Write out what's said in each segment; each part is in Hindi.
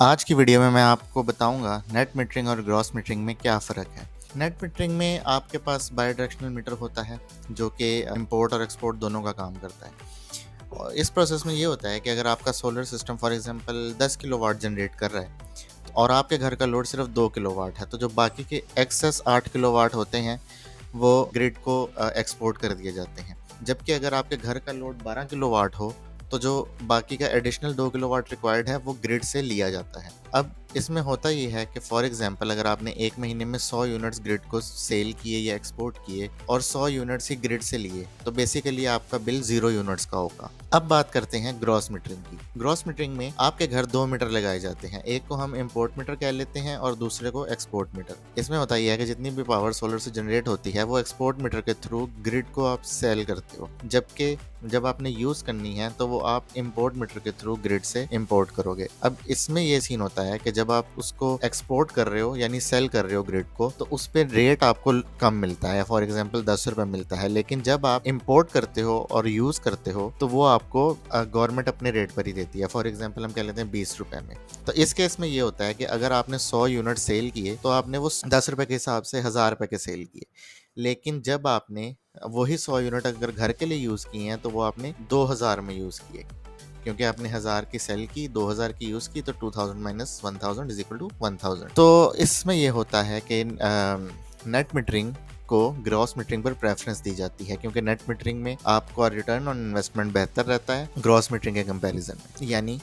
आज की वीडियो में मैं आपको बताऊंगा नेट मीटरिंग और ग्रॉस मीटरिंग में क्या फ़र्क है। नेट मीटरिंग में आपके पास बाई डायरेक्शनल मीटर होता है जो कि इंपोर्ट और एक्सपोर्ट दोनों का काम करता है। और इस प्रोसेस में ये होता है कि अगर आपका solar system for example 10 kilowatt generate कर रहा है और आपके घर का लोड सिर्फ 2 किलोवाट है, तो जो बाकी के एक्सेस 8 किलोवाट होते हैं वो ग्रिड को एक्सपोर्ट कर दिए जाते हैं। जबकि अगर आपके घर का लोड 12 किलोवाट हो तो जो बाकी का एडिशनल 2 किलोवाट रिक्वायर्ड है वो ग्रिड से लिया जाता है। अब इसमें होता ये है कि फॉर एग्जांपल अगर आपने एक महीने में 100 यूनिट्स ग्रिड को सेल किए या एक्सपोर्ट किए और 100 यूनिट्स ही ग्रिड से लिए तो बेसिकली आपका बिल 0 यूनिट्स का होगा। अब बात करते हैं ग्रॉस मीटरिंग की। ग्रॉस मीटरिंग में आपके घर 2 मीटर लगाए जाते हैं, एक को हम इंपोर्ट मीटर कह लेते हैं और दूसरे को एक्सपोर्ट मीटर। इसमें होता यह है कि जितनी भी पावर सोलर से जनरेट होती है वो एक्सपोर्ट मीटर के थ्रू ग्रिड को आप सेल करते हो, जबकि जब आपने यूज करनी है तो वो आप इंपोर्ट मीटर के थ्रू ग्रिड से इंपोर्ट करोगे। अब इसमें ये सीन होता है कि जब आप उसको एक्सपोर्ट कर रहे हो यानी सेल कर रहे हो ग्रिड को, तो उस पर रेट आपको कम मिलता है, फॉर एग्जांपल 10 रुपए मिलता है। लेकिन जब आप इंपोर्ट करते हो और यूज करते हो तो वो आपको गवर्नमेंट अपने रेट पर ही देती है, फॉर एग्जाम्पल हम कह लेते हैं 20 रुपए में। तो इस केस में ये होता है कि अगर आपने 100 यूनिट सेल किए तो आपने वो 10 रुपए के हिसाब से 1000 रुपए के सेल किए। लेकिन जब आपने वही 100 यूनिट अगर घर के लिए यूज़ किए हैं तो वो आपने 2000 में यूज़ किए, क्योंकि आपने 1000 की सेल की, 2000 की यूज़ की, तो 2000 माइनस 1000 इज इक्वल टू 1000। तो इसमें ये होता है कि नेट मीटरिंग को ग्रॉस मीटरिंग पर प्रेफरेंस दी जाती है, क्योंकि नेट मीटरिंग में आपको रिटर्न ऑन इन्वेस्टमेंट बेहतर रहता है ग्रॉस मीटरिंग के कंपैरिजन में। यानी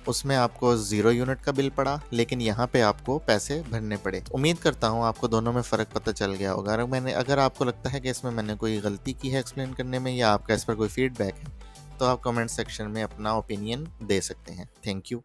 उसमें आपको 0 यूनिट का बिल पड़ा लेकिन यहाँ पे आपको पैसे भरने पड़े। उम्मीद करता हूँ आपको दोनों में फ़र्क पता चल गया होगा। अगर आपको लगता है कि इसमें मैंने कोई गलती की है एक्सप्लेन करने में या आपका इस पर कोई फीडबैक है तो आप कमेंट सेक्शन में अपना ओपिनियन दे सकते हैं। Thank you.